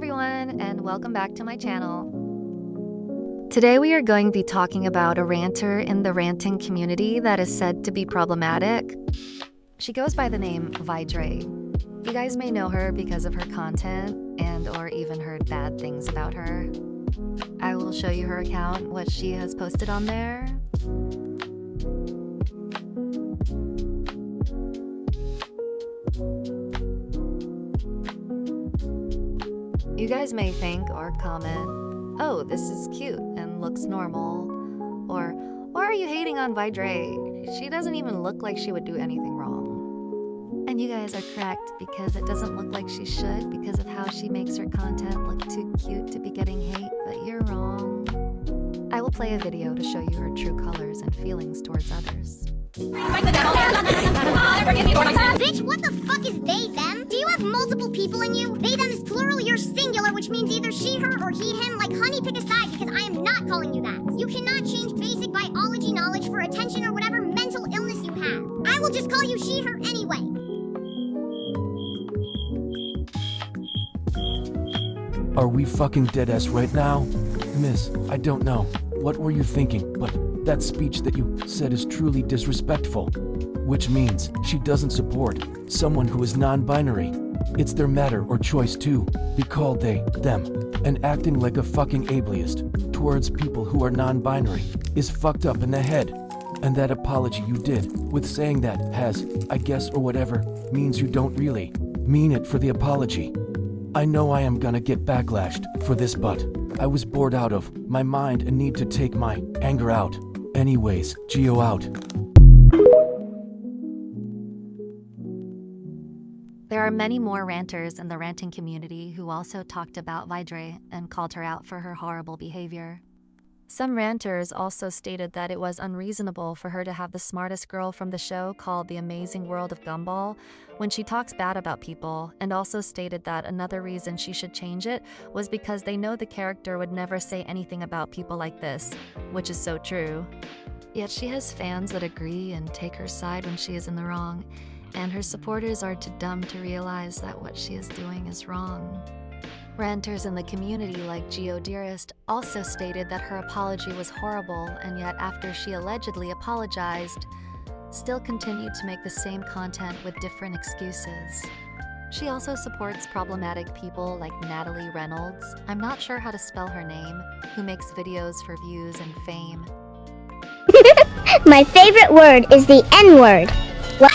everyone, and welcome back to my channel. Today we are going to be talking about a ranter in the ranting community that is said to be problematic. She goes by the name Vydrae. You guys may know her because of her content and or even heard bad things about her. I will show you her account, what she has posted on there. You guys may think or comment, oh, this is cute and looks normal. Or, why are you hating on Vydrae? She doesn't even look like she would do anything wrong. And you guys are correct because it doesn't look like she should because of how she makes her content look too cute to be getting hate, but you're wrong. I will play a video to show you her true colors and feelings towards others. Bitch, what the fuck is they, them? Do you have multiple people in you? They, them is plural, you're singular, which means either she, her, or he, him. Like, honey, pick a side, because I am not calling you that. You cannot change basic biology knowledge for attention or whatever mental illness you have. I will just call you she, her anyway. Are we fucking dead ass right now? Miss, I don't know. What were you thinking? But that speech that you said is truly disrespectful. Which means she doesn't support someone who is non-binary. It's their matter or choice to be called they, them. And acting like a fucking ableist towards people who are non-binary is fucked up in the head. And that apology you did with saying that has, I guess or whatever, means you don't really mean it for the apology. I know I am gonna get backlashed for this, but I was bored out of my mind and need to take my anger out. Anyways, Geo out. There are many more ranters in the ranting community who also talked about Vydrae and called her out for her horrible behavior. Some ranters also stated that it was unreasonable for her to have the smartest girl from the show called The Amazing World of Gumball when she talks bad about people, and also stated that another reason she should change it was because they know the character would never say anything about people like this, which is so true. Yet she has fans that agree and take her side when she is in the wrong, and her supporters are too dumb to realize that what she is doing is wrong. Ranters in the community like Geo Dearest also stated that her apology was horrible, and yet after she allegedly apologized, still continued to make the same content with different excuses. She also supports problematic people like Natalie Reynolds, I'm not sure how to spell her name, who makes videos for views and fame. My favorite word is the N-word. Why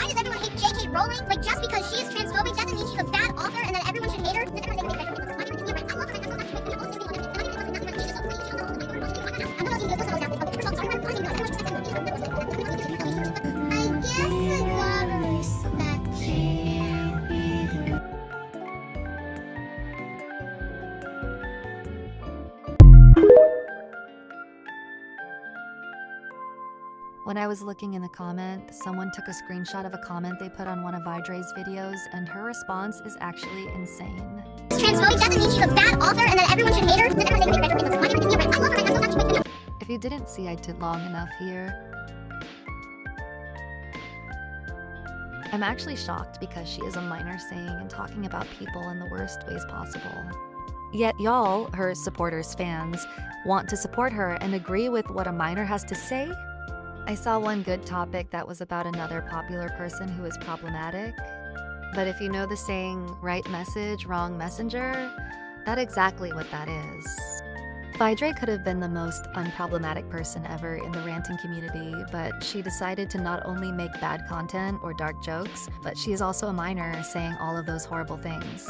does everyone hate J.K. Rowling? Like, just because she is transphobic doesn't mean she's a bad author and that everyone should hate her? When I was looking in the comment, someone took a screenshot of a comment they put on one of Vydrae's videos, and her response is actually insane. Transphobic doesn't mean she's a bad author and that everyone should hate her? If you didn't see, I did long enough here. I'm actually shocked because she is a minor saying and talking about people in the worst ways possible. Yet y'all, her supporters, fans, want to support her and agree with what a minor has to say? I saw one good topic that was about another popular person who is problematic. But if you know the saying, right message, wrong messenger, that's exactly what that is. Vydrae could have been the most unproblematic person ever in the ranting community, but she decided to not only make bad content or dark jokes, but she is also a minor saying all of those horrible things.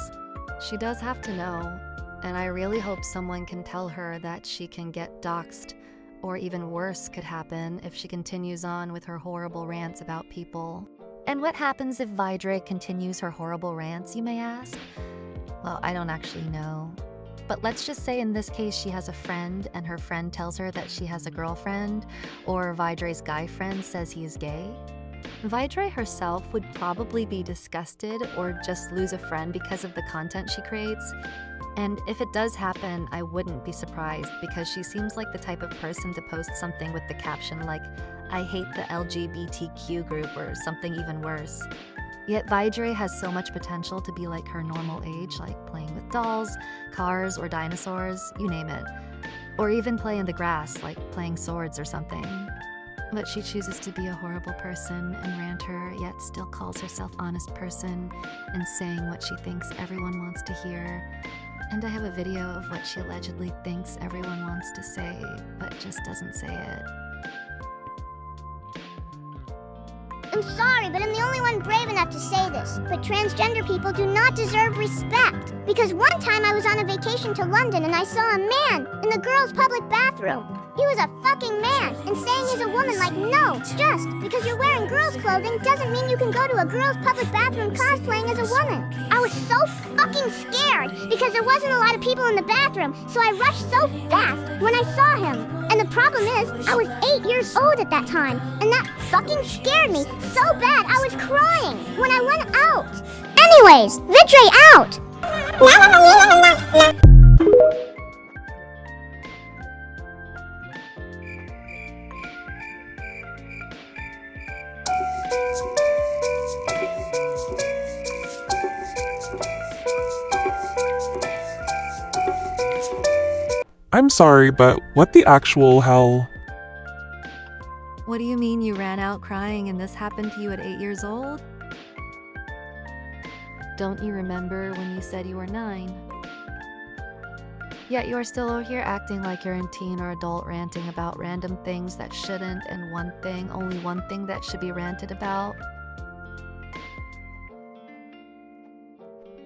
She does have to know, and I really hope someone can tell her that she can get doxxed, or even worse could happen if she continues on with her horrible rants about people. And what happens if Vydrae continues her horrible rants, you may ask? Well, I don't actually know. But let's just say in this case she has a friend and her friend tells her that she has a girlfriend, or Vydrae's guy friend says he is gay. Vydrae herself would probably be disgusted or just lose a friend because of the content she creates. And if it does happen, I wouldn't be surprised because she seems like the type of person to post something with the caption like, "I hate the LGBTQ group," or something even worse. Yet Vydrae has so much potential to be like her normal age, like playing with dolls, cars, or dinosaurs, you name it. Or even play in the grass, like playing swords or something. But she chooses to be a horrible person and ranter, yet still calls herself honest person and saying what she thinks everyone wants to hear. And I have a video of what she allegedly thinks everyone wants to say, but just doesn't say it. I'm sorry, but I'm the only one brave enough to say this, but transgender people do not deserve respect. Because one time I was on a vacation to London and I saw a man in the girls' public bathroom. He was a fucking man, and saying he's a woman like, no, just because you're wearing girls' clothing doesn't mean you can go to a girls' public bathroom cosplaying as a woman. I was so fucking scared because there wasn't a lot of people in the bathroom, so I rushed so fast when I saw him. And the problem is, I was 8 years old at that time, and that fucking scared me so bad I was crying when I went out. Anyways, Vydrae out! I'm sorry, but what the actual hell? What do you mean you ran out crying and this happened to you at 8 years old? Don't you remember when you said you were 9? Yet you are still over here acting like you're in teen or adult ranting about random things that shouldn't and only one thing that should be ranted about.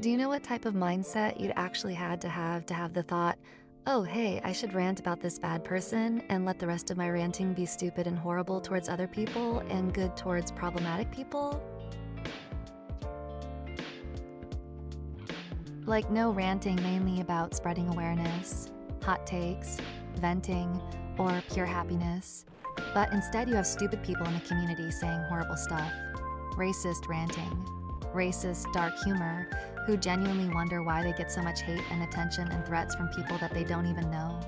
Do you know what type of mindset you'd actually had to have the thought, oh hey, I should rant about this bad person and let the rest of my ranting be stupid and horrible towards other people and good towards problematic people? Like no ranting mainly about spreading awareness, hot takes, venting, or pure happiness. But instead you have stupid people in the community saying horrible stuff, racist ranting, racist dark humor, who genuinely wonder why they get so much hate and attention and threats from people that they don't even know.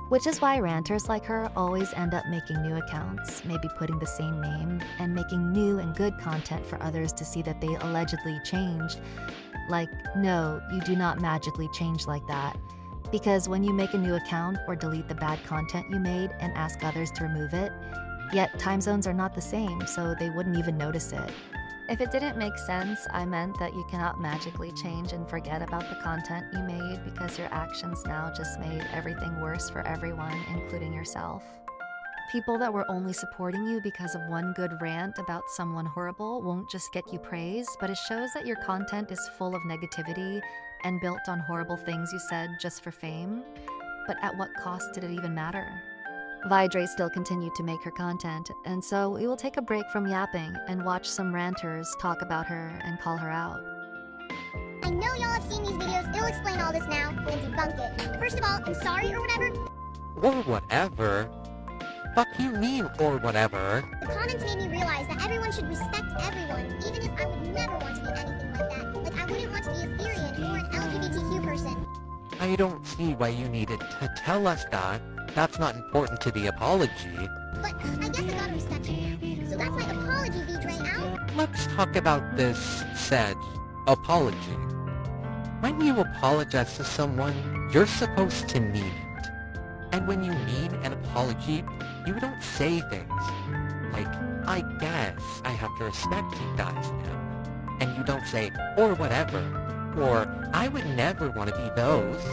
Which is why ranters like her always end up making new accounts, maybe putting the same name, and making new and good content for others to see that they allegedly changed. Like, no, you do not magically change like that. Because when you make a new account or delete the bad content you made and ask others to remove it, yet time zones are not the same, so they wouldn't even notice it. If it didn't make sense, I meant that you cannot magically change and forget about the content you made because your actions now just made everything worse for everyone, including yourself. People that were only supporting you because of one good rant about someone horrible won't just get you praise, but it shows that your content is full of negativity and built on horrible things you said just for fame. But at what cost did it even matter? Vydrae still continued to make her content, and so we will take a break from yapping and watch some ranters talk about her and call her out. I know y'all have seen these videos, it'll explain all this now and debunk it. First of all, I'm sorry or whatever. Or whatever? Fuck you mean, or whatever? The comments made me realize that everyone should respect everyone, even if I would never want to be anything like that. Like, I wouldn't want to be a Therian or an LGBTQ person. I don't see why you needed to tell us that. That's not important to the apology. But I guess I gotta respect you now. So that's my apology, Vydrae out. Let's talk about this said apology. When you apologize to someone, you're supposed to mean it. And when you mean an apology, you don't say things like, I guess I have to respect you guys now. And you don't say, or whatever, or I would never want to be those.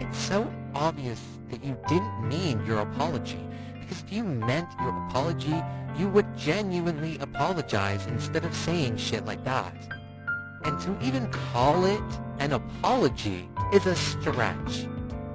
It's so obvious that you didn't mean your apology, because if you meant your apology, you would genuinely apologize instead of saying shit like that. And to even call it an apology is a stretch.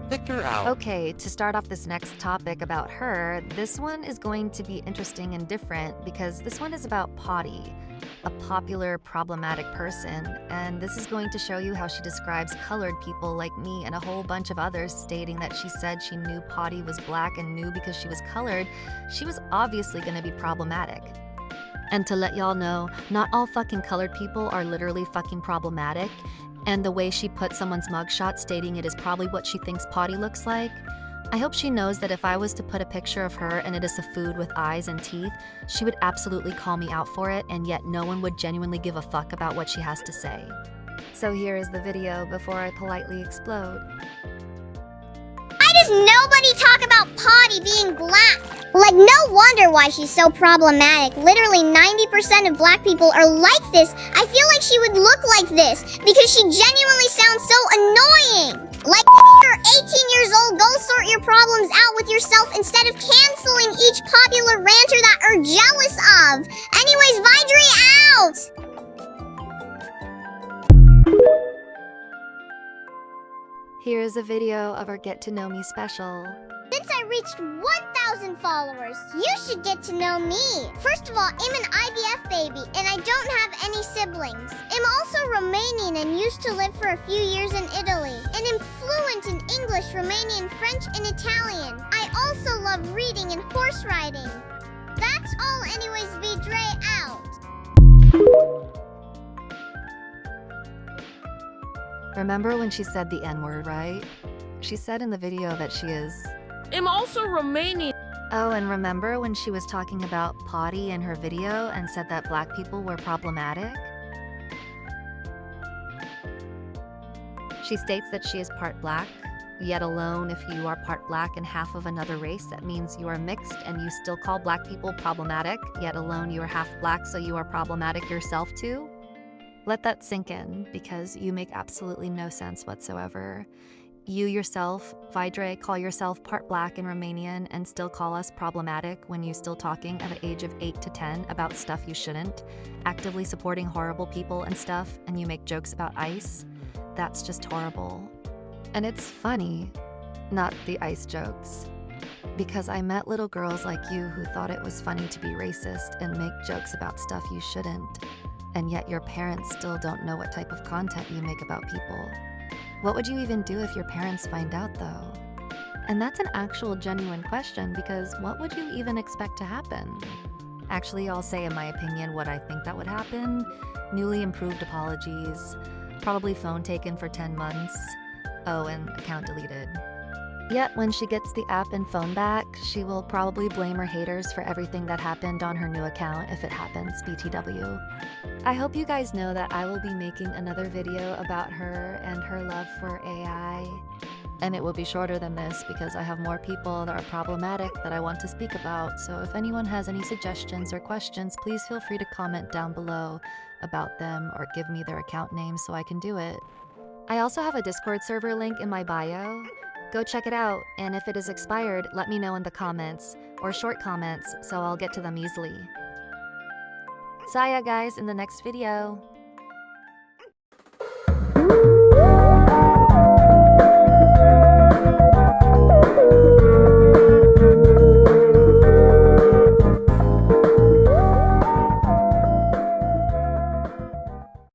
Victor out. Okay, to start off this next topic about her, this one is going to be interesting and different because this one is about potty. a popular, problematic person, and this is going to show you how she describes colored people like me and a whole bunch of others, stating that she said she knew Potty was black and knew because she was colored, she was obviously going to be problematic. And to let y'all know, not all fucking colored people are literally fucking problematic, and the way she put someone's mugshot stating it is probably what she thinks Potty looks like, I hope she knows that if I was to put a picture of her and it is a food with eyes and teeth, she would absolutely call me out for it, and yet no one would genuinely give a fuck about what she has to say. So here is the video before I politely explode. Why does nobody talk about Potty being black? Like, no wonder why she's so problematic. Literally 90% of black people are like this. I feel like she would look like this because she genuinely sounds so annoying. Like, you're 18 years old, go sort your problems out with yourself instead of canceling each popular ranter that are jealous of. Anyways, Vydrae out! Here is a video of our Get to Know Me special. Since I reached 1,000 followers, you should get to know me. First of all, I'm an IVF baby, and I don't have any siblings. I'm also Romanian and used to live for a few years in Italy, and I'm fluent in English, Romanian, French, and Italian. I also love reading and horse riding. That's all. Anyways, Vydrae out. Remember when she said the N-word, right? She said in the video that she is... I'm also Romanian. Oh, and remember when she was talking about Potty in her video and said that black people were problematic? She states that she is part black, yet alone if you are part black and half of another race, that means you are mixed and you still call black people problematic, yet alone you are half black, so you are problematic yourself too? Let that sink in, because you make absolutely no sense whatsoever. You yourself, Vydrae, call yourself part black and Romanian and still call us problematic when you still talking at the age of 8 to 10 about stuff you shouldn't, actively supporting horrible people and stuff, and you make jokes about ICE? That's just horrible. And it's funny, not the ICE jokes. Because I met little girls like you who thought it was funny to be racist and make jokes about stuff you shouldn't. And yet your parents still don't know what type of content you make about people. What would you even do if your parents find out, though? And that's an actual genuine question, because what would you even expect to happen? Actually, I'll say in my opinion what I think that would happen. Newly improved apologies, probably phone taken for 10 months. Oh, and account deleted. Yet when she gets the app and phone back, she will probably blame her haters for everything that happened on her new account if it happens, Pt.2. I hope you guys know that I will be making another video about her and her love for AI. And it will be shorter than this because I have more people that are problematic that I want to speak about, so if anyone has any suggestions or questions, please feel free to comment down below about them or give me their account name so I can do it. I also have a Discord server link in my bio. Go check it out, and if it is expired, let me know in the comments, or short comments, so I'll get to them easily. See ya guys in the next video.